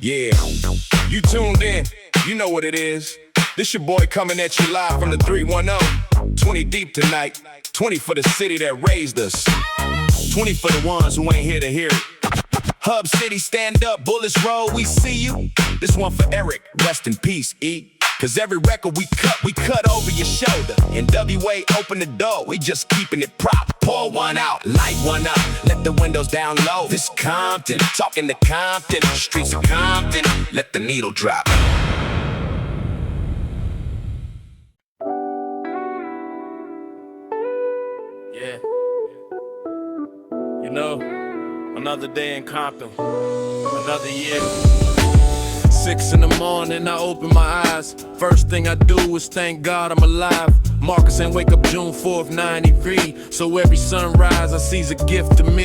Yeah, you tuned in, you know what it is. This your boy coming at you live from the 310. 20 deep tonight, 20 for the city that raised us, 20 for the ones who ain't here to hear it. Hub City, stand up, Bullis Road, we see you. This one for Eric, rest in peace, E. Cause every record we cut over your shoulder. NWA open the door, we just keeping it prop. Pour one out, light one up, let the windows down low. This Compton, talking to Compton, streets of Compton, let the needle drop. Yeah. You know, another day in Compton, another year. 6 in the morning, I open my eyes. First thing I do is thank God I'm alive. Marcus ain't wake up June 4th, 93. So every sunrise I see's a gift to me.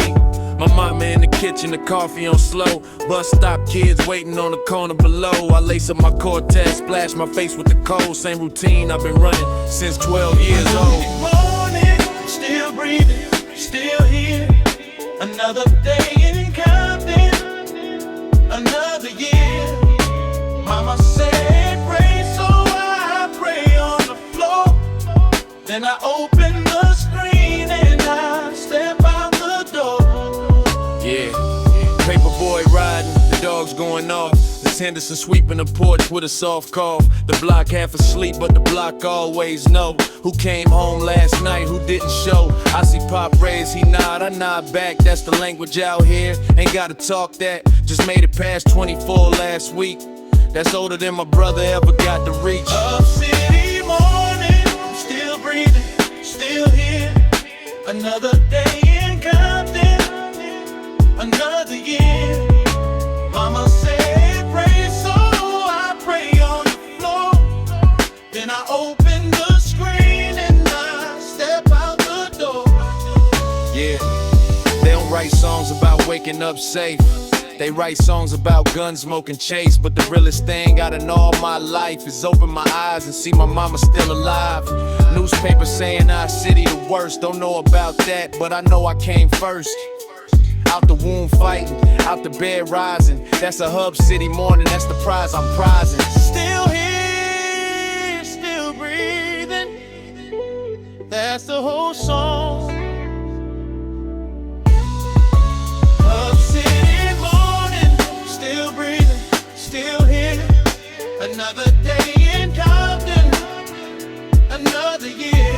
My mama in the kitchen, the coffee on slow. Bus stop kids waiting on the corner below. I lace up my Cortez, splash my face with the cold. Same routine I've been running since 12 years old. City Mornin, still breathing, still here. Another day in Compton, another year. Mama said pray, so I pray on the floor. Then I open the screen and I step out the door. Yeah, paperboy riding, the dogs going off. This Henderson sweeping the porch with a soft cough. The block half asleep, but the block always know who came home last night, who didn't show. I see Pop raise, he nod, I nod back. That's the language out here, ain't gotta talk that. Just made it past 24 last week. That's older than my brother ever got to reach. Up City Mornin, I'm still breathing, still here. Another day in Compton, another year. Mama said pray, so I pray on the floor. Then I open the screen and I step out the door. Yeah, they don't write songs about waking up safe. They write songs about gun smoke and chase. But the realest thing out in all my life is open my eyes and see my mama still alive. Newspaper saying our city the worst. Don't know about that, but I know I came first. Out the womb fighting, out the bed rising. That's a Hub City Mornin, that's the prize I'm prizing. Still here, still breathing. That's the whole song. Up City Mornin, still breathing, still here. Another day in Compton, another year.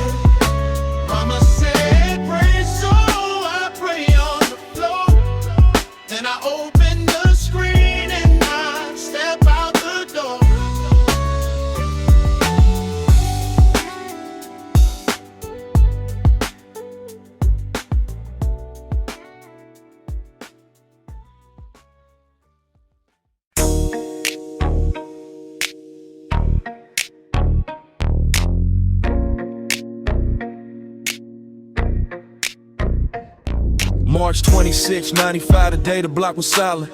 Mama said pray, so I pray on the floor. Then I open the screen and I step out the door. March 26, 95, the day the block was silent.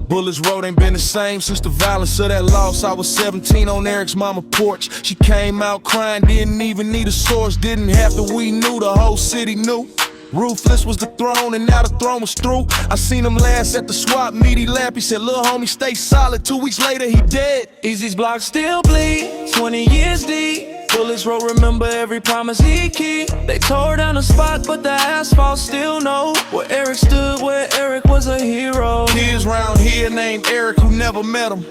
Bullis Road ain't been the same since the violence of that loss. I was 17 on Eric's mama porch. She came out crying, didn't even need a source. Didn't have to, we knew, the whole city knew. Ruthless was the throne and now the throne was through. I seen him last at the swap meet, he laughed, he said, "Lil' homie, stay solid." 2 weeks later, he dead. Easy's block still bleed, 20 years deep. Bullis Road, remember every promise he keep. They tore down the spot, but the asphalt still know where Eric stood, where Eric was a hero. Kids round here named Eric who never met him.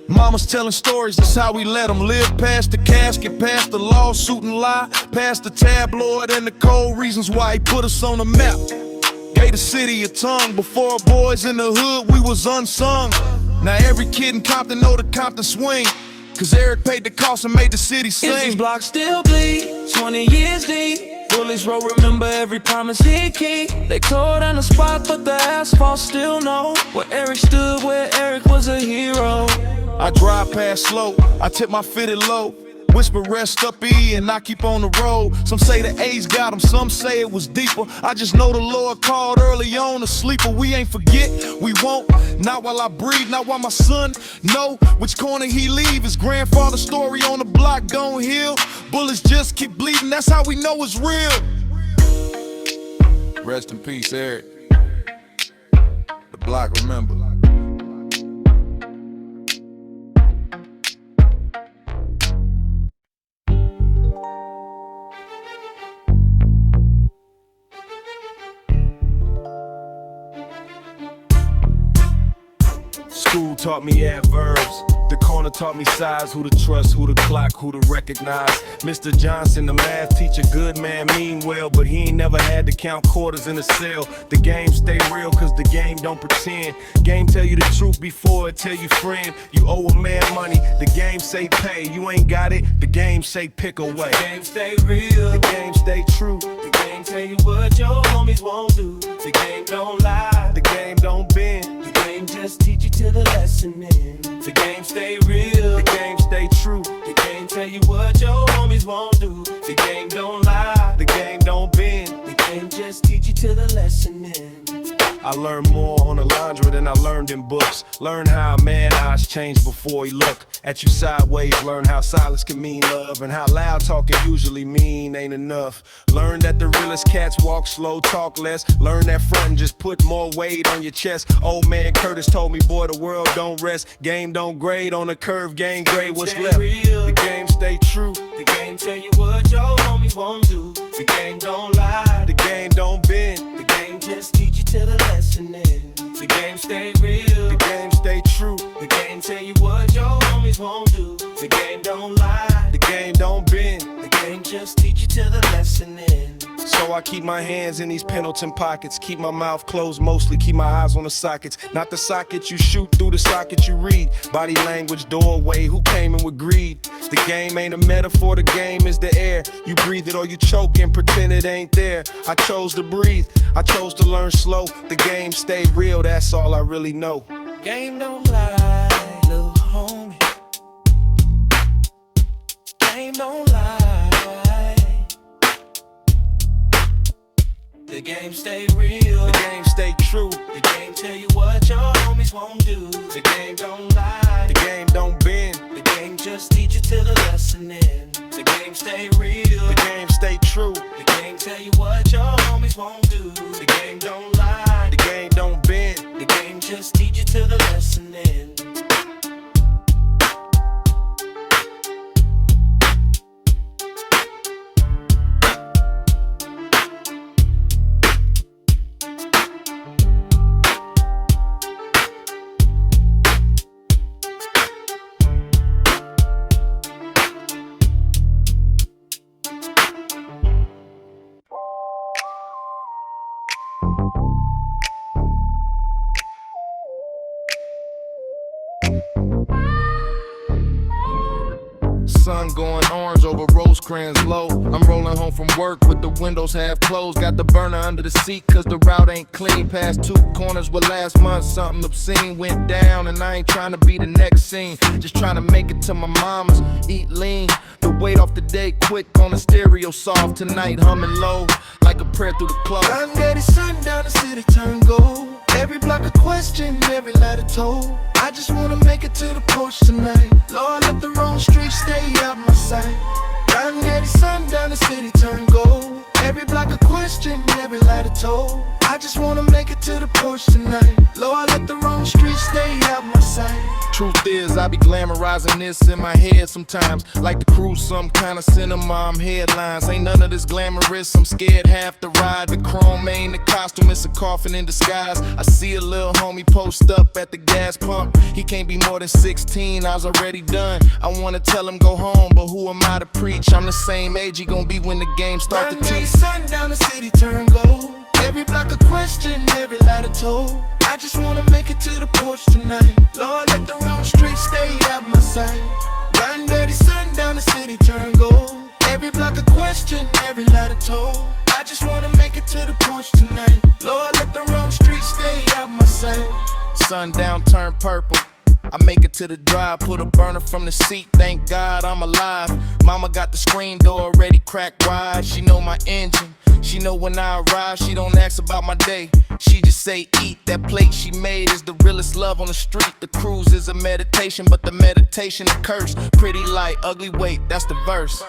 Mama's telling stories, that's how we let them live. Past the casket, past the lawsuit and lie, past the tabloid and the cold reasons why he put us on the map. Gave the city a tongue. Before boys in the hood, we was unsung. Now every kid in Compton know the Compton swing, cause Eric paid the cost and made the city sing. Izzy's block still bleed, 20 years deep. Bullis Road, remember every promise he keep. They tore down the spot, but the asphalt still know where Eric stood, where Eric was a hero. I drive past slow, I tip my fitted low. Whisper rest up E and I keep on the road. Some say the A's got him, some say it was deeper. I just know the Lord called early on a sleeper. We ain't forget, we won't. Not while I breathe, not while my son know which corner he leave. His grandfather's story on the block don't heal. Bullets just keep bleeding, that's how we know it's real. Rest in peace, Eric. The block remember. School taught me adverbs. The corner taught me size, who to trust, who to clock, who to recognize. Mr. Johnson, the math teacher, good man, mean well, but he ain't never had to count quarters in a cell. The game stay real, cause the game don't pretend. Game tell you the truth before it tell you friend. You owe a man money, the game say pay. You ain't got it, the game say pick away. The game stay real, the game stay true. the game tell you what your homies won't do. The game don't lie, The game don't bend. the game just teach you till the lesson ends. The game stay real, The game stay true. the game tell you what your homies won't do. The game don't lie, The game don't bend. the game just teach you till the lesson ends. I learned more on the laundry than I learned in books. Learn how a man's eyes change before he look at you sideways. Learn how silence can mean love, and how loud talking usually mean ain't enough. Learn that the realest cats walk slow, talk less. Learn that front and just put more weight on your chest. Old man Curtis told me, boy, the world don't rest. Game don't grade on a curve, game grade what's Stay left. real. The game stay true. The game tell you what your homies won't do. The game don't lie, The game don't bend. the game just teach you till the lesson ends. The game stay real, The game stay true. the game tell you what your homies won't do. The game don't lie, The game don't bend. the game just teach you till the lesson ends. So I keep my hands in these Pendleton pockets. Keep my mouth closed mostly, keep my eyes on the sockets. Not the socket you shoot, through the socket you read. Body language, doorway, who came in with greed? The game ain't a metaphor, the game is the air. You breathe it or you choke and pretend it ain't there. I chose to breathe, I chose to learn slow. The game stay real, that's all I really know. Game don't lie, little homie. Game don't lie. The game stay real, The game stay true. the game tell you what your homies won't do. The game don't lie, The game don't bend. the game just teach you till the lesson ends. The game stay real, The game stay true. the game tell you what your homies won't do. The game don't lie, The game don't bend. the game just teach you till the lesson ends. Sun going orange over Rosecrans low. I'm rolling home from work with the windows half closed. Got the burner under the seat cause the route ain't clean. Past two corners where last month something obscene went down. And I ain't trying to be the next scene, just trying to make it to my mama's. Eat lean, the weight off the day quick on the stereo soft. Tonight humming low like a prayer through the cloth. I'm ready, sundown, the city turn gold. Every block a question, every light a toll. I just wanna make it to the porch tonight. Lord, let the wrong street stay out my sight. I'm ready, sundown, the city turn gold. Every block a question, every light a toll. I just wanna make it to the porch tonight. Lord, let the wrong street stay out my sight. Truth is, I be glamorizing this in my head sometimes. Like to cruise some kind of cinema, I'm headlines. Ain't none of this glamorous, I'm scared half the ride. The chrome ain't the costume, it's a coffin in disguise. I see a little homie post up at the gas pump. He can't be more than 16, I was already done. I wanna tell him go home, but who am I to preach? I'm the same age he gon' be when the game start to teach. Sundown, the city turn gold. Every block a question, every light a toll. I just wanna make it to the porch tonight. Lord, let the wrong street stay out my sight. Riding dirty, sundown, the city turn gold. Every block a question, every light a toll. I just wanna make it to the porch tonight. Lord, let the wrong street stay out my sight. Sundown turn purple. I make it to the drive, put a burner from the seat, thank God I'm alive. Mama got the screen door already cracked wide. She know my engine, she know when I arrive. She don't ask about my day, she just say eat. That plate she made is the realest love on the street. The cruise is a meditation, but the meditation a curse. Pretty light, ugly weight, that's the verse.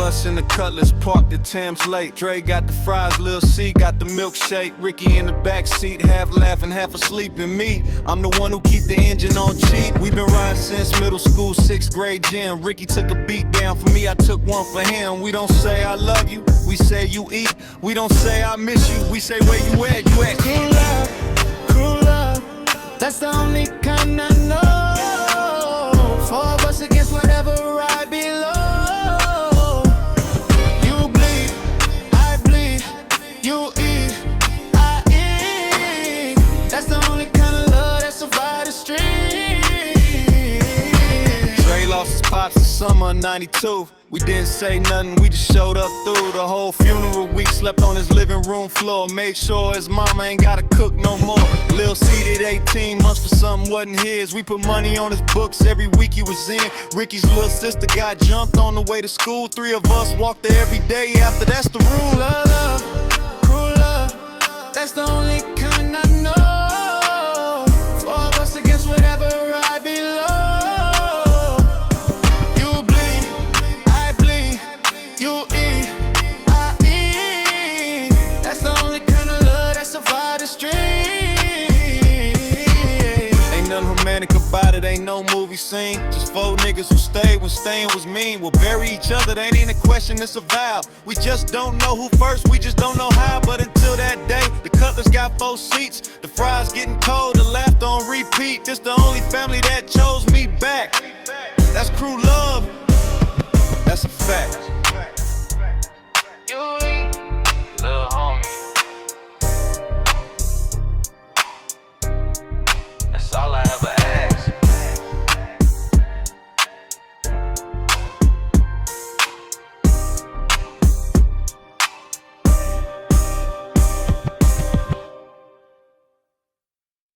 us in the Cutlass, parked at Thames Lake. Dre got the fries, Lil C got the milkshake. Ricky in the back seat, half laughing, half asleep. And me, I'm the one who keep the engine on cheap. We've been riding since middle school, 6th grade gym. Ricky took a beat down for me, I took one for him. We don't say I love you, we say you eat. We don't say I miss you, we say where you at, you at. Cool love, cool love, that's the only kind I know. Four of us against whatever I below. You bleed, I bleed. You eat, I eat. That's the only kind of love that survive the street. Dre lost his pops in summer of '92. We didn't say nothing, we just showed up through the whole funeral. We slept on his living room floor, made sure his mama ain't gotta cook no more. Lil C did 18 months for something wasn't his. We put money on his books every week he was in. Ricky's little sister got jumped on the way to school. 3 of us walked there every day after, that's the rule. Love, love, cruel love, that's the only kind I know. Four of us against whatever I below. About it, ain't no movie scene. Just 4 niggas who stayed when staying was mean. We'll bury each other, that ain't a question, it's a vow. We just don't know who first, we just don't know how. But until that day, the Cutlass got 4 seats. The fries getting cold, the laughter on repeat. This the only family that chose me back. That's crew love, that's a fact. You ain't little homie. That's all I ever asked.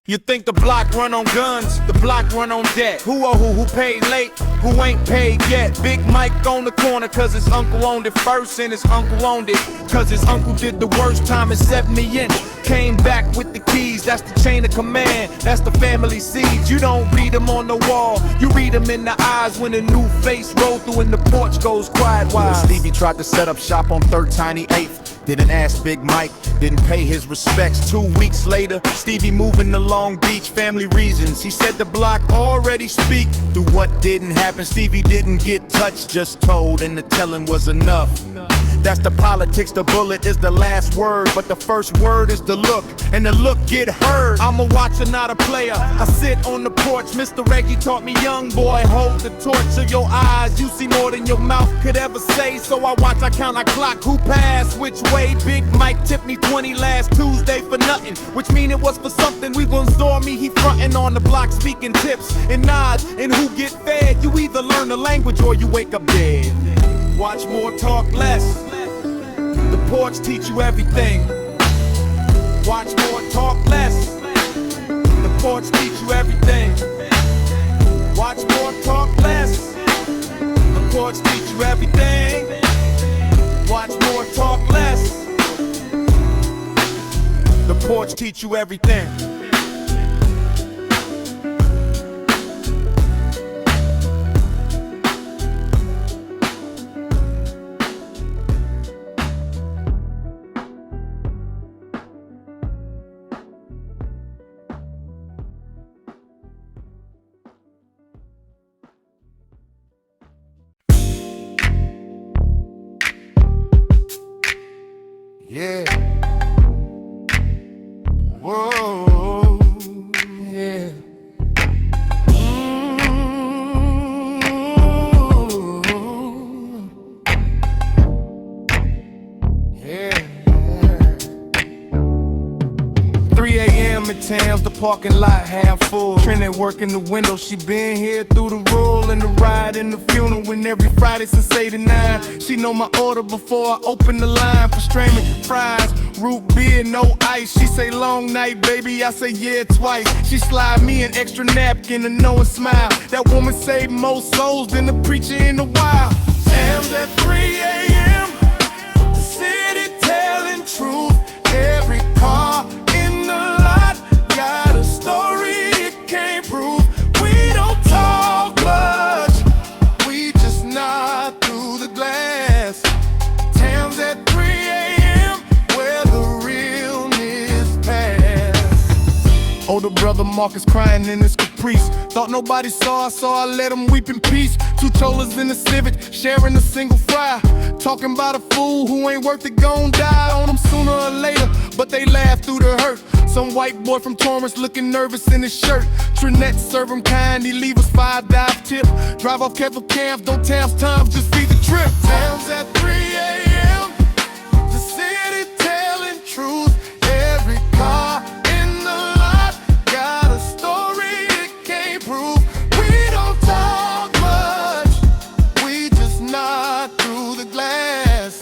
You think the block run on guns, the block run on debt. Who owe who paid late, who ain't paid yet. Big Mike on the corner cause his uncle owned it first. And his uncle owned it cause his uncle did the worst time in 70 inch. Came back with the keys, that's the chain of command. That's the family seeds, you don't read them on the wall. You read them in the eyes when a new face rolls through and the porch goes quiet wise. Stevie tried to set up shop on 3rd Tiny 8th. Didn't ask Big Mike, didn't pay his respects. 2 weeks later, Stevie moving to Long Beach, family reasons. He said the block already speak through what didn't happen. Stevie didn't get touched, just told, and the telling was enough. That's the politics, the bullet is the last word, but the first word is the look, and the look get heard. I'm a watcher, not a player. I sit on the porch, Mr. Reggie taught me, young boy, hold the torch of your eyes. You see more than your mouth could ever say, so I watch, I count, I clock, who passed, which way. Big Mike tipped me 20 last Tuesday for nothing, which mean it was for something. We gon' store me, he frontin' on the block, speaking tips and nods, and who get fed. You either learn the language or you wake up dead. Watch more, talk less. The porch teach you everything. Watch more, talk less. The porch teach you everything. Watch more, talk less. The porch teach you everything. Watch more, talk less. The porch teach you everything. Yeah. Whoa. Yeah. Yeah. 3 a.m. in Towns, the parking lot half full. Trinity working the window, she been here through the roll and the ride and the funeral. And every Friday since 8 to 9, she know my order before I open the line. For streaming fries, root beer, no ice. She say long night, baby, I say yeah twice. She slide me an extra napkin and know a smile. That woman saved more souls than the preacher in the wild. Towns at 3 a.m., the city telling truth. Every car in the lot got a story it can't prove. We don't talk much, we just nod through the glass. Older brother Marcus crying in his caprice. Thought nobody saw, so I let him weep in peace. Two cholas in the Civic, sharing a single fry. Talking about a fool who ain't worth it, gon' die on him sooner or later, but they laugh through the hurt. Some white boy from Torrance looking nervous in his shirt. Trinette serve him kind, he leave us $5 tip. Drive off careful calves, don't tams times, just feed the trip. Tams at 3 a.m. The city telling truth. Every car in the lot got a story it can't prove. We don't talk much, we just nod through the glass.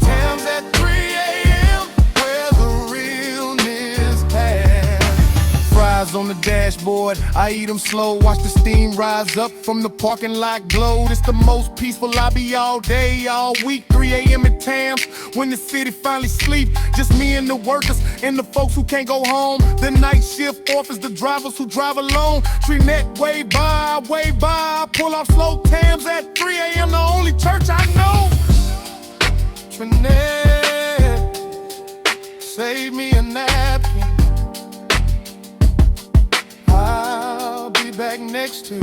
Tams at 3 a.m. where the realness pass. Fries on the dashboard, I eat them slow. Watch the steam rise up from the parking lot glow. It's the most peaceful I be all day, all week. 3 a.m. in Tams, when the city finally sleep. Just me and the workers and the folks who can't go home. The night shift offers the drivers who drive alone. Trinette way by, pull off slow. Tams at 3 a.m. the only church I know. Trinette, save me a napkin. I'll be back next Tuesday.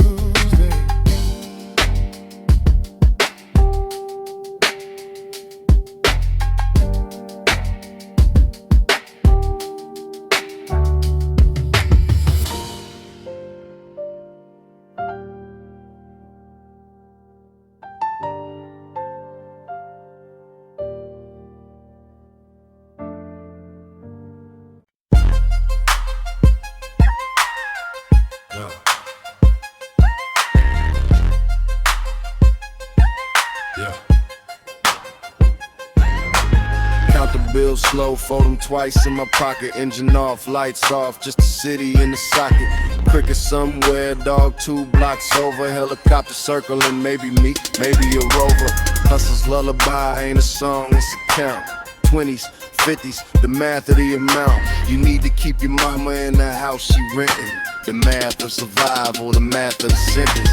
Count the bills slow, fold them twice in my pocket. Engine off, lights off, just the city in the socket. Cricket somewhere, dog 2 blocks over. Helicopter circling, maybe me, maybe a rover. Hustle's lullaby ain't a song, it's a count. 20s, 50s, the math of the amount. You need to keep your mama in the house she renting. The math of survival, the math of the sentence.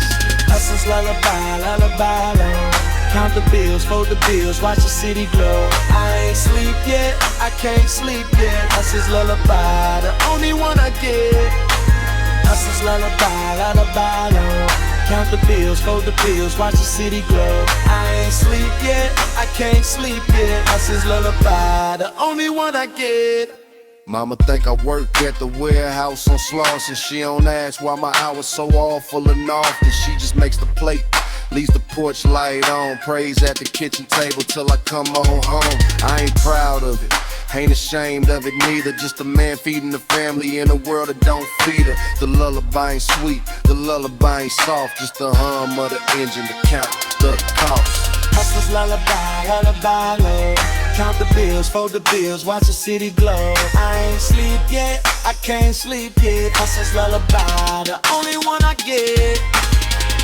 Hustle's lullaby, lullaby, Lord. Count the bills, fold the bills, watch the city glow. I ain't sleep yet, I can't sleep yet. Hustle's lullaby, the only one I get. Hustle's lullaby, lullaby, Lord. Count the bills, fold the bills, watch the city glow. I ain't sleep yet, I can't sleep yet. Hustle's lullaby, the only one I get. Mama think I work at the warehouse on Sloss, and she don't ask why my hours so awful and often. She just makes the plate, leaves the porch light on, prays at the kitchen table till I come on home. I ain't proud of it, ain't ashamed of it neither. Just a man feeding the family in a world that don't feed her. The lullaby ain't sweet, the lullaby ain't soft, just the hum of the engine to count the cost. Hustler's lullaby, lullaby, Lord. Count the bills, fold the bills, watch the city glow. I ain't sleep yet, I can't sleep yet. Hustler's lullaby, the only one I get.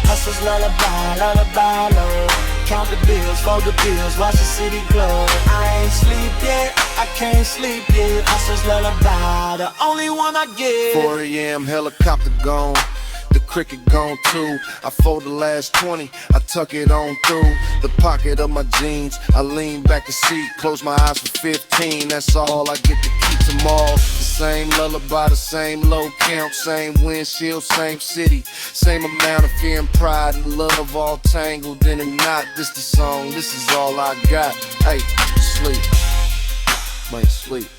Hustler's lullaby, lullaby, Lord. Count the bills, fold the bills, watch the city glow. I ain't sleep yet, I can't sleep yet. Hustler's lullaby, the only one I get. 4 a.m. helicopter gone, the cricket gone too. I fold the last 20, I tuck it on through the pocket of my jeans. I lean back the seat, close my eyes for 15. That's all I get to keep them all. The same lullaby, the same low count, same windshield, same city, same amount of fear and pride and love all tangled in a knot. This the song, this is all I got. Hey, sleep, man, sleep.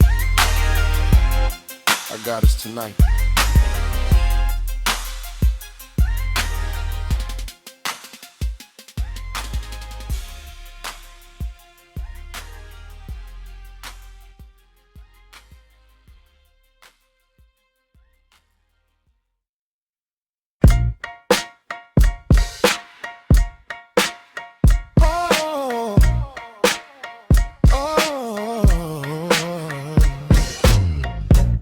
I got us tonight.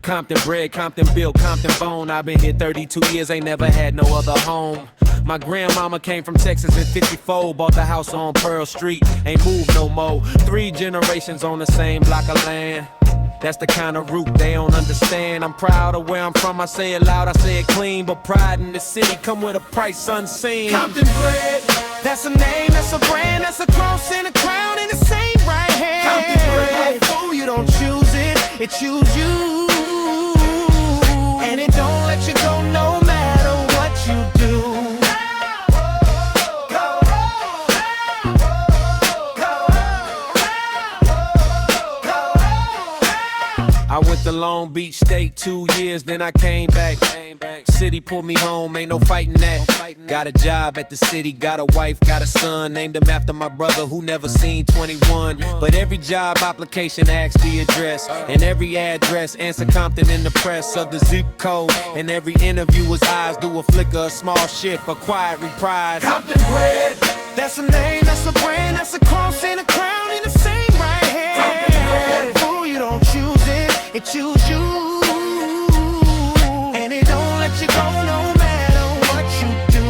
Compton bred, Compton built, Compton bone. I've been here 32 years, ain't never had no other home. My grandmama came from Texas in 54, bought the house on Pearl Street, ain't moved no more. 3 generations on the same block of land. That's the kind of root they don't understand. I'm proud of where I'm from, I say it loud, I say it clean. But pride in the city come with a price unseen. Compton Bred, that's a name, that's a brand, that's a cross and a crown in the same right hand. Compton Bred, oh, you don't choose it, it choose you. And Long Beach State 2 years, then I came back. City pulled me home, ain't no fighting that. Got a job at the city, got a wife, got a son. Named him after my brother who never seen 21. But every job application asks the address, and every address answer Compton in the press of the zip code. And every interviewer's eyes do a flicker, a small shift, a quiet reprise. Compton Bred. That's a name, that's a brand, that's a cross and a crown in the same right hand. Fool, you don't choose it, it choose you. And it don't let you go no matter what you do.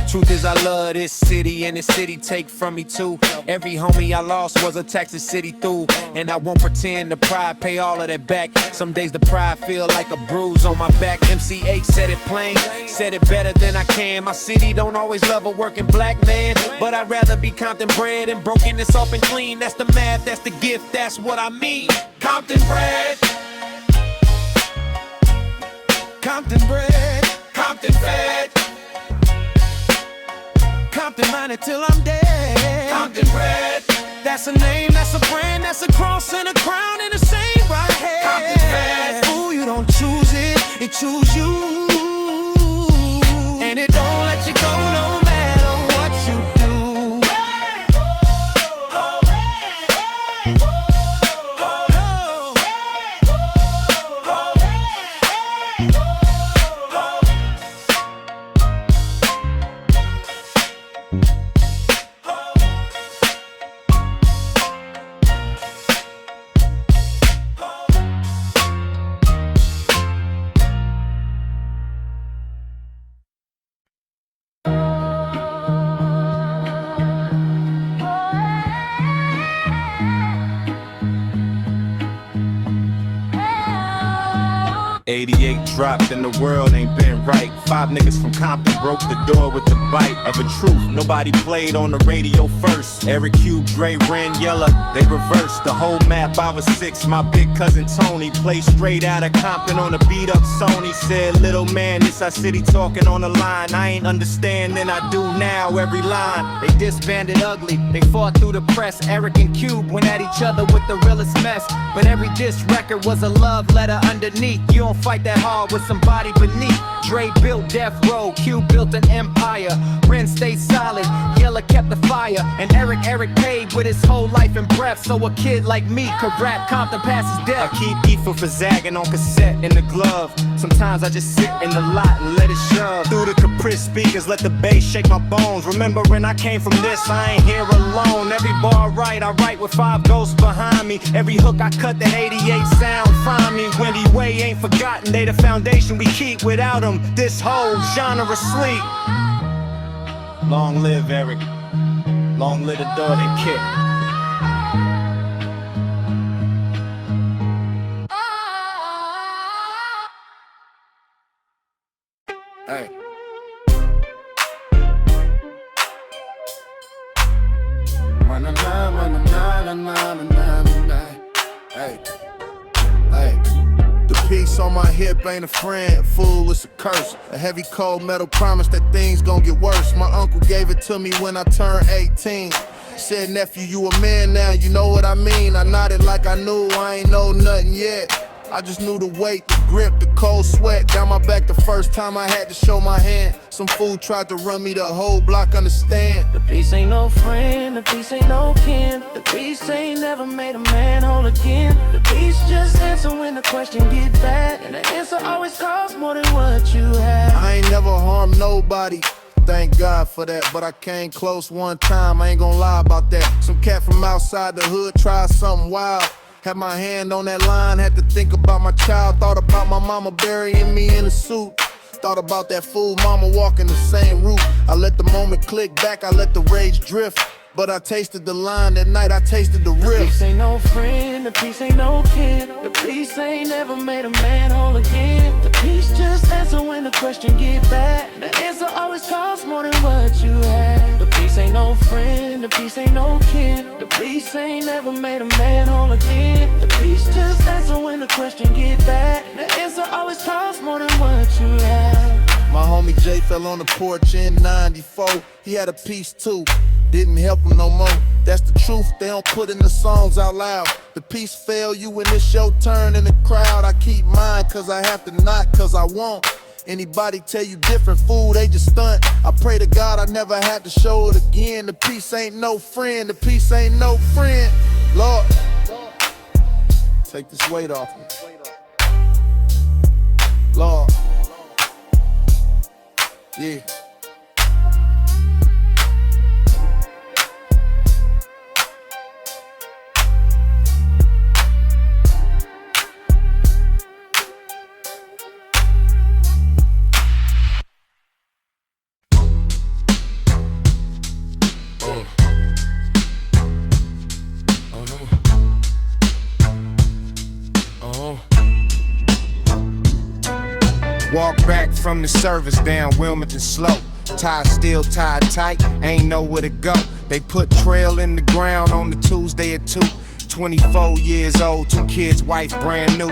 Truth is I love this city, and this city take from me too. Every homie I lost was a Texas City through, and I won't pretend the pride pay all of that back. Some days the pride feel like a bruise on my back. MC8 said it plain, said it better than I can. My city don't always love a working black man, but I'd rather be Compton bred and broken this off and clean. That's the math, that's the gift, that's what I mean. Compton Bred. Compton Bred, Compton Fed. Compton minded till I'm dead. Compton Bred. That's a name, that's a brand, that's a cross and a crown in the same right hand. Compton Bred. Ooh, you don't choose it, it choose you. And it don't let you go no matter what you do. '88 dropped and the world ain't been right. 5 niggas from Compton broke the door with the bite of a truth. Nobody played on the radio first. Eric Cube, Dre, Ren, Yella, they reversed the whole map. I was 6, my big cousin Tony played straight out of Compton on a beat up Sony. Said, little man, this our city talking on the line. I ain't understanding, I do now every line. They disbanded ugly, they fought through the press. Eric and Cube went at each other with the realest mess. But every diss record was a love letter underneath. You don't fight that hard with somebody beneath. Dre built Death Row, Cube built an empire. Ren stayed solid, Yella kept the fire. And Eric paid with his whole life and breath, so a kid like me could rap Compton past his death. I keep Ether for zagging on cassette in the glove. Sometimes I just sit in the lot and let it shove. Through the Caprice speakers, let the bass shake my bones. Remembering I came from this, I ain't here alone. Every bar I write with 5 ghosts behind me. Every hook I cut, that 88 sound find me. NWA Ain't Forgotten, they the foundation we keep. Without them, this whole genre asleep. Long live Eric, long live the dog and kick. Hey. Hey. Hey. The piece on my hip ain't a friend, fool, it's a curse. A heavy cold metal promise that things gon' get worse. My uncle gave it to me when I turned 18. Said, nephew, you a man now, you know what I mean. I nodded like I knew, I ain't know nothing yet. I just knew the weight, the grip, the cold sweat down my back the first time I had to show my hand. Some fool tried to run me the whole block, understand. The peace ain't no friend, the peace ain't no kin. The peace ain't never made a man whole again. The peace just answer when the question get bad, and the answer always costs more than what you have. I ain't never harmed nobody, thank God for that, but I came close one time, I ain't gonna lie about that. Some cat from outside the hood tried something wild. Had my hand on that line, had to think about my child. Thought about my mama burying me in a suit. Thought about that fool mama walking the same route. I let the moment click back, I let the rage drift. But I tasted the line that night, I tasted the riff. The peace ain't no friend, the peace ain't no kin. The peace ain't never made a man whole again. The peace just answer when the question get back. The answer always costs more than what you have. The peace ain't no friend, the peace ain't no kin. The peace ain't never made a man whole again. The peace just answer when the question get back. The answer always costs more than what you have. My homie Jay fell on the porch in 94. He had a piece too, didn't help him no more. That's the truth, they don't put in the songs out loud. The piece fell you when it's your turn in the crowd. I keep mine cause I have to, not cause I want. Anybody tell you different, fool, they just stunt. I pray to God I never had to show it again. The peace ain't no friend, the peace ain't no friend. Lord, take this weight off me. Lord, yeah. Walk back from the service down Wilmington slow. Tie still tied tight, ain't know where to go. They put trail in the ground on the Tuesday at 2. 24 years old, 2 kids, wife brand new.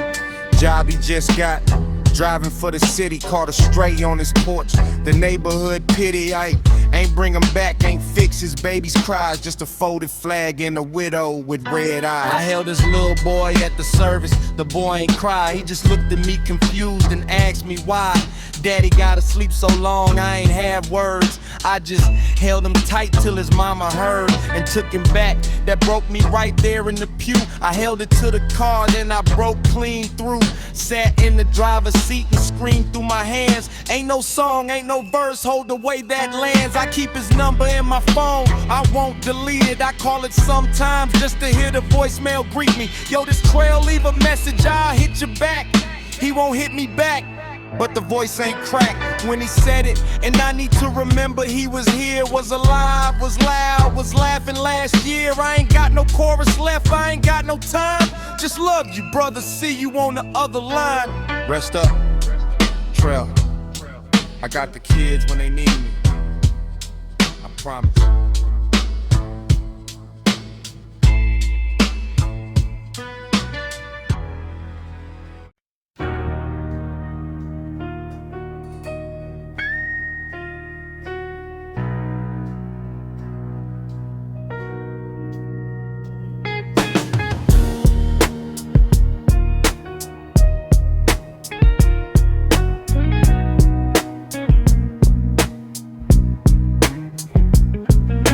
Job he just got, driving for the city, caught a stray on his porch. The neighborhood pity, I ain't bring him back, ain't fix his baby's cries. Just a folded flag and a widow with red eyes. I held this little boy at the service, the boy ain't cry. He just looked at me confused and asked me why. Daddy gotta sleep so long, I ain't have words. I just held him tight till his mama heard and took him back. That broke me right there in the pew. I held it to the car, then I broke clean through. Sat in the driver's seat and screamed through my hands. Ain't no song, ain't no verse, hold the way that lands. I keep his number in my phone, I won't delete it. I call it sometimes just to hear the voicemail greet me. Yo, this trail, leave a message, I'll hit you back. He won't hit me back, but the voice ain't cracked when he said it. And I need to remember he was here, was alive, was loud, was laughing last year. I ain't got no chorus left, I ain't got no time. Just love you, brother, see you on the other line. Rest up, Trail. I got the kids when they need me, I promise.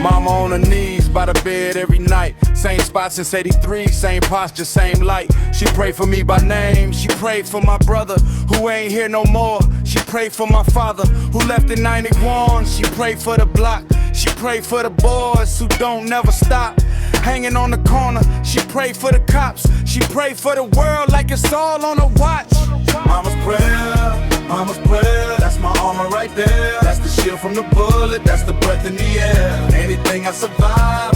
Mama on her knees by the bed every night. Same spot since 83, same posture, same light. She prayed for me by name, she prayed for my brother who ain't here no more. She prayed for my father who left in 91. She prayed for the block, she prayed for the boys who don't never stop hanging on the corner. She prayed for the cops, she prayed for the world like it's all on a watch. Mama's prayer, that's my armor right there. That's the shield from the bullet, that's the breath in the air. Anything I survive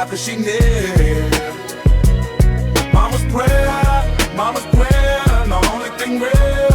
cause she near. Mama's prayer, the only thing real.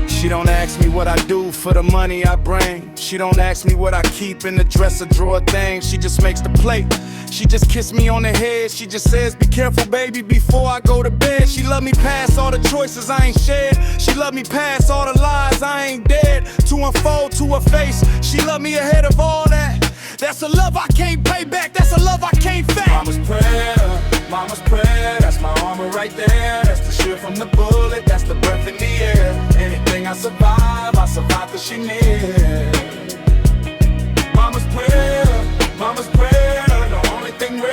She don't ask me what I do for the money I bring. She don't ask me what I keep in the dresser drawer thing. She just makes the plate. She just kissed me on the head. She just says, be careful, baby, before I go to bed. She love me past all the choices I ain't shared. She love me past all the lies I ain't dared to unfold to her face. She love me ahead of all that. That's a love I can't pay back. That's a love I can't fake. Mama's prayer, that's my armor right there. That's the shield from the bullet, that's the breath in the air. Anything I survive cause she near. Mama's prayer, the only thing real.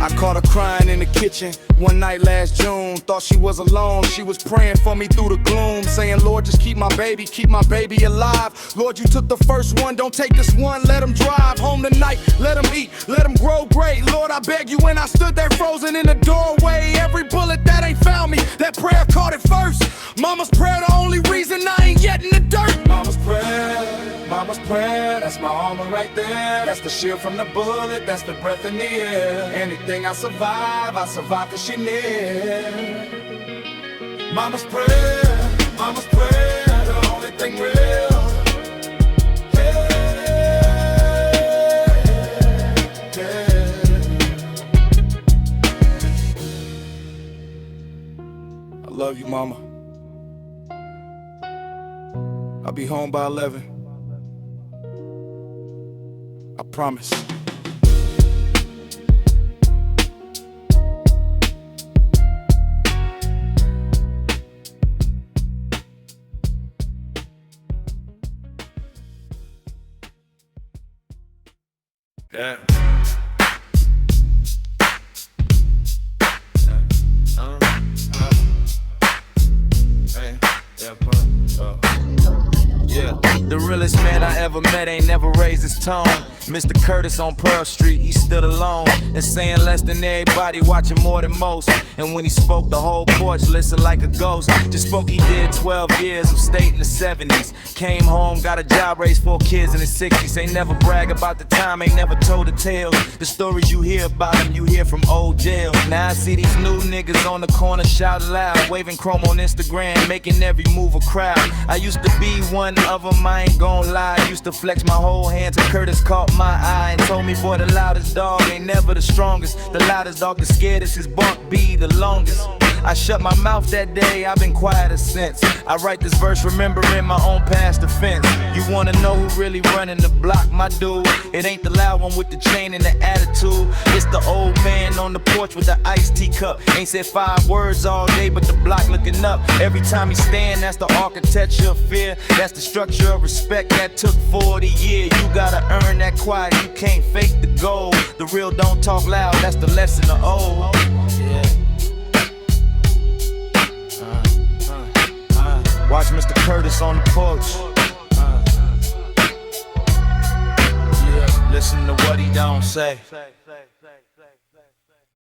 I caught her crying in the kitchen one night last June. Thought she was alone, she was praying for me through the gloom, saying, Lord, just keep my baby alive. Lord, you took the first one, don't take this one. Let him drive home tonight, let him eat, let him grow great. Lord, I beg you, when I stood there frozen in the doorway, every bullet that ain't found me, that prayer caught it first. Mama's prayer, the only reason I ain't yet in the dirt. Mama's prayer, that's my armor right there. That's the shield from the bullet, that's the breath in the air. Anything I survive cause she near. Mama's prayer, the only thing real. Love you, mama. I'll be home by 11. I promise. Yeah. The realest man I ever met ain't never raised his tone. Mr. Curtis on Pearl Street, he stood alone and saying less than everybody, watching more than most. And when he spoke, the whole porch listened like a ghost. Just spoke, he did 12 years of state in the 70s. Came home, got a job, raised 4 kids in the 60s. Ain't never brag about the time, ain't never told the tales. The stories you hear about him, you hear from old jail. Now I see these new niggas on the corner shouting loud, waving chrome on Instagram, making every move a crowd. I used to be one of them, I ain't gon' lie. Used to flex my whole hand till Curtis caught my eye and told me, boy, the loudest dog ain't never the strongest. The loudest dog, the scaredest, his bark be the longest. I shut my mouth that day, I've been quieter since. I write this verse remembering my own past offense. You wanna know who really running the block, my dude? It ain't the loud one with the chain and the attitude. It's the old man on the porch with the iced tea cup. Ain't said 5 words all day, but the block looking up. Every time he stand, that's the architecture of fear. That's the structure of respect that took 40 years. You gotta earn that quiet, you can't fake the gold. The real don't talk loud, that's the lesson of old. Yeah. Watch Mr. Curtis on the porch. Yeah, listen to what he don't say.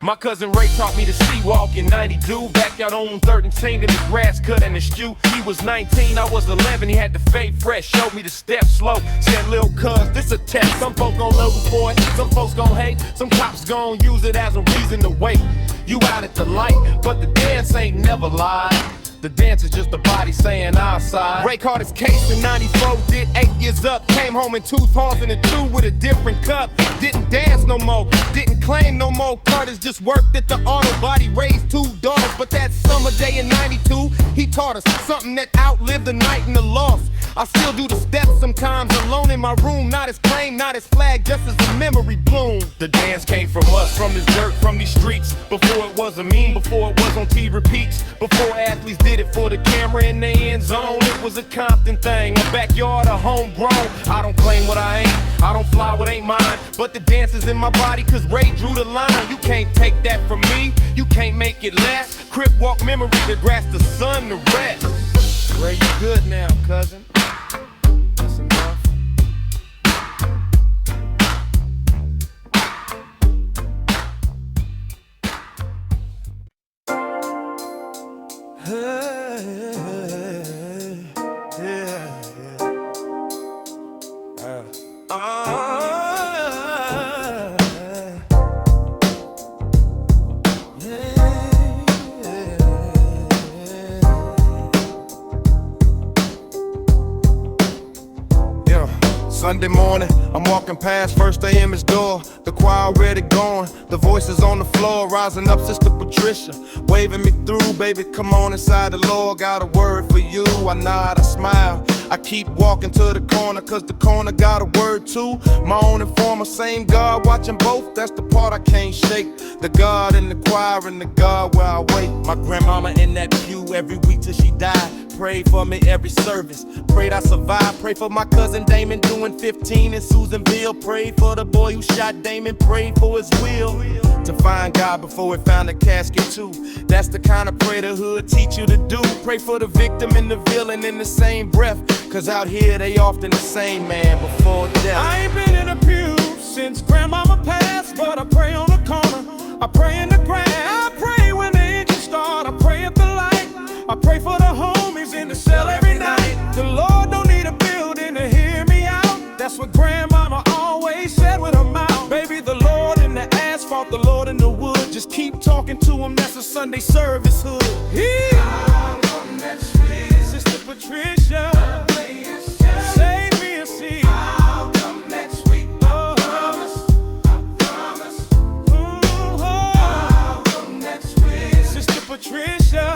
My cousin Ray taught me to see walk in 92. Back out on 3rd and Chain in the grass cut and the stew. He was 19, I was 11, he had the fade fresh. Showed me the step slow, said lil' cuz, this a test. Some folks gon' love it for it, some folks gon' hate. Some cops gon' use it as a reason to wait. You out at the light, but the dance ain't never lied. The dance is just the body saying our side. Ray caught his case in 94, did 8 years up. Came home in 2 horns and a 2 with a different cup. Didn't dance no more, didn't claim no more. Curtis just worked at the auto body, raised 2 daughters. But that summer day in 92, he taught us something that outlived the night and the loss. I still do the steps sometimes alone in my room. Not as claim, not as flag, just as a memory bloom. The dance came from us, from this dirt, from these streets. Before it was a meme, before it was on TV repeats. Before athletes did it for the camera in the end zone. It was a Compton thing, a backyard, a homegrown. I don't claim what I ain't, I don't fly what ain't mine. But the dance is in my body, cause Ray drew the line. You can't take that from me, you can't make it last. Crip walk memory to grass the sun to rest. Ray, you good now, cousin? That's enough. Sunday morning, I'm walking past First AM's door. The choir already going, the voices on the floor. Rising up, Sister Patricia, waving me through. Baby, come on inside, the Lord got a word for you. I nod, I smile, I keep walking to the corner, cause the corner got a word too. My own informer, same God, watching both, that's the part I can't shake. The God in the choir and the God where I wait. My grandmama in that pew every week till she died. Pray for me every service, prayed I survive. Pray for my cousin Damon doing 15 in Susanville. Pray for the boy who shot Damon, pray for his will to find God before it found a casket too. That's the kind of prayer the hood teach you to do. Pray for the victim and the villain in the same breath, cause out here they often the same man before death. I ain't been in a pew since grandmama passed, but I pray on the corner, I pray in the grass, I pray when the engine start, I pray at the light, I pray for the homies in the cell every night. The Lord don't need a building to hear me out. That's what grandmama always said with her mouth. Baby, the Lord in the asphalt, the Lord in the wood. Just keep talking to him, that's a Sunday service hood. I'll come next week. Sister Patricia, save me a seat. I'll come next week, I promise. I'll come next week. Sister Patricia,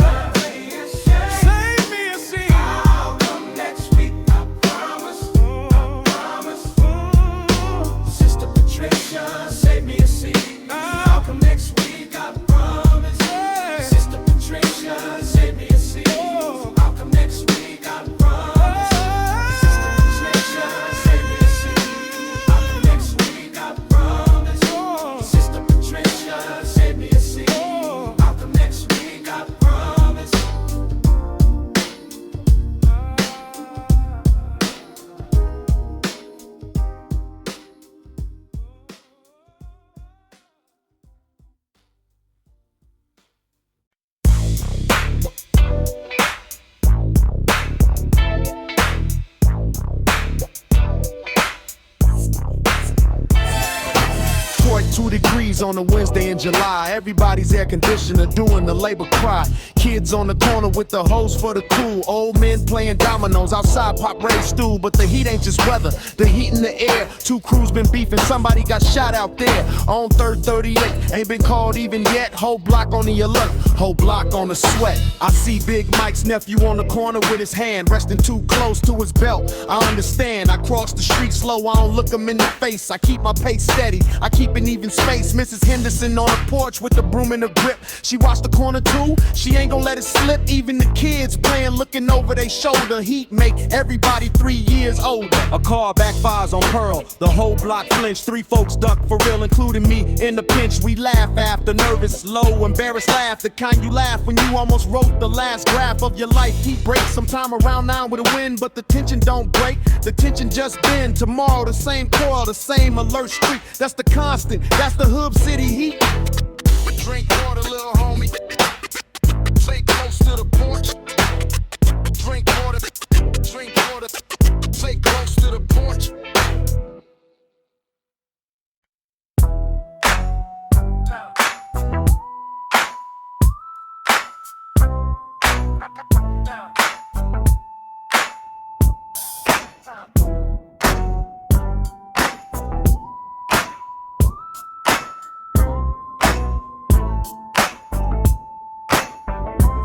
parties on a Wednesday in July. Everybody's air conditioner doing the labor cry. Kids on the corner with the hose for the cool. Old men playing dominoes outside, pop Ray stew. But the heat ain't just weather, the heat in the air. Two crews been beefing, somebody got shot out there. On 3rd 38, ain't been called even yet. Whole block on the alert, whole block on the sweat. I see Big Mike's nephew on the corner with his hand resting too close to his belt. I understand, I cross the street slow, I don't look him in the face. I keep my pace steady, I keep an even space. Mrs. Henderson on the porch with the broom in her grip. She watched the corner too, she ain't gonna let it slip. Even the kids playing, looking over their shoulder. Heat make everybody 3 years older. A car backfires on Pearl, the whole block flinched. 3 folks ducked for real, including me in the pinch. We laugh after, nervous, low, embarrassed laugh. The kind you laugh when you almost wrote the last graph of your life. Heat breaks sometime around 9 with a wind, but the tension don't break. The tension just bend. Tomorrow the same coil, the same alert streak. That's the constant, that's the Hub City heat. Drink water, little homie. Stay close to the porch. Drink water, stay close to the porch.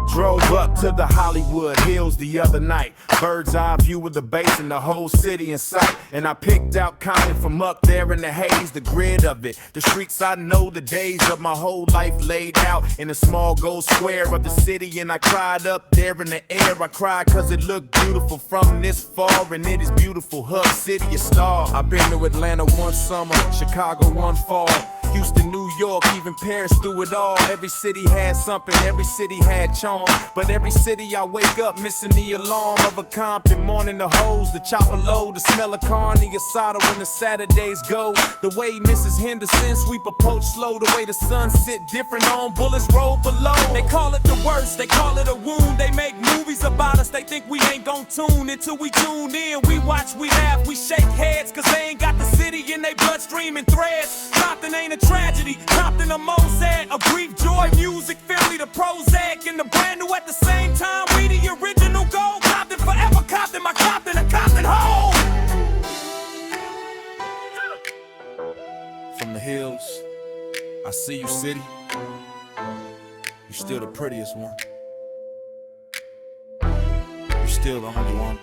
Drove up to the Hollywood Hills the other night. Bird's eye view of the base and the whole city in sight. And I picked out Compton from up there in the haze, the grid of it. The streets I know, the days of my whole life laid out in a small gold square of the city. And I cried up there in the air. I cried cause it looked beautiful from this far. And it is beautiful, Hub City, a star. I've been to Atlanta one summer, Chicago one fall, Houston, New York, even Paris, through it all. Every city had something, every city had charm. But every city I wake up missing the alarm of a Compton morning, the hose, the chopper load, the smell of carne asada when the Saturdays go. The way Mrs. Henderson sweep a poach slow, the way the sun sit different on Bullis Road below. They call it the worst, they call it a wound. They make movies about us, they think we ain't gon' tune until we tune in. We watch, we laugh, we shake heads, cause they ain't got the city in they bloodstream and threads. Compton ain't a tragedy, Compton a mosaic, a brief joy, music, family, the Prozac, and the brand new at the same time. We the original gold. Compton forever, Compton, my Compton, a Compton home. From the hills, I see you, city. You still the prettiest one. You still the only one.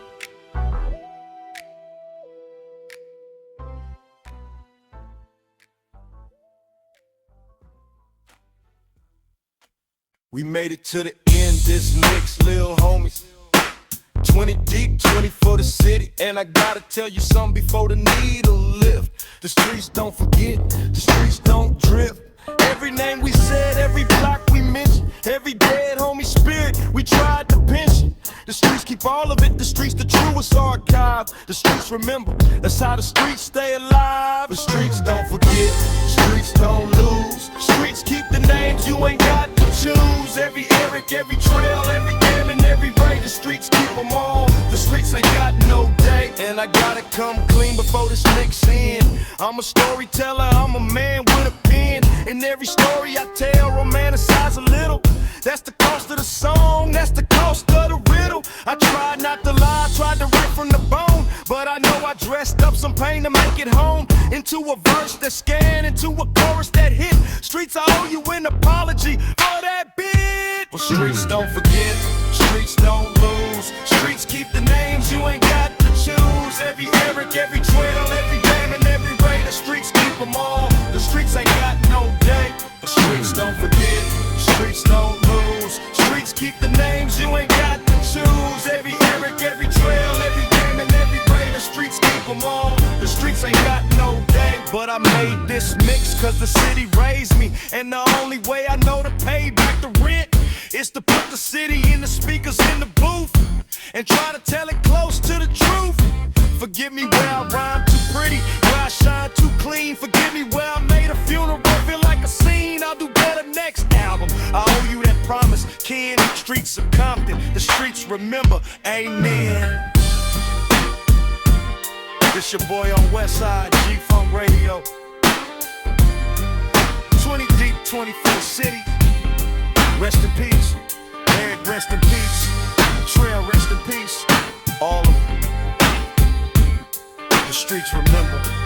We made it to the end, this mix, lil' homies. 20 deep, 20 for the city. And I gotta tell you something before the needle lift. The streets don't forget, the streets don't drift. Every name we said, every block we mentioned, every dead homie spirit, we tried to pension. The streets keep all of it, the streets the truest archive. The streets remember, that's how the streets stay alive. The streets don't forget, streets don't lose. Streets keep the names, you ain't got to choose. Every Eric, every trail, every game and every way. The streets keep them all, the streets ain't got no day. And I gotta come clean before this mix in. I'm a storyteller, I'm a man with a pen. And every story I tell, romanticize a little. That's the cost of the song, that's the cost of the riddle. I tried not to lie, tried to write from the bone, but I know I dressed up some pain to make it home. Into a verse that scanned, into a chorus that hit. Streets, I owe you an apology for that bit. Well, streets don't forget, streets don't lose. Streets keep the names, you ain't got to choose. Every Eric, every trail, every game and every way. The streets keep them all, the streets ain't got no day. The streets don't forget, streets don't lose. Streets keep the names, you ain't got to choose. Every Eric, every trail, every game and every way. The streets keep them all, the streets ain't got no day. But I made this mix cause the city raised me. And the only way I know to pay back the rent is to put the city in the speakers in the booth and try to tell it close to the truth. Forgive me where I rhyme too pretty, where I shine too clean. Forgive me where I made a funeral feel like a scene. I'll do better next album, I owe you that promise. Ken, streets of Compton, the streets remember, amen. This your boy on Westside, G-Funk Radio. 20 for the city. Rest in peace. Eric, rest in peace. Trail, rest in peace. All of them. The streets remember.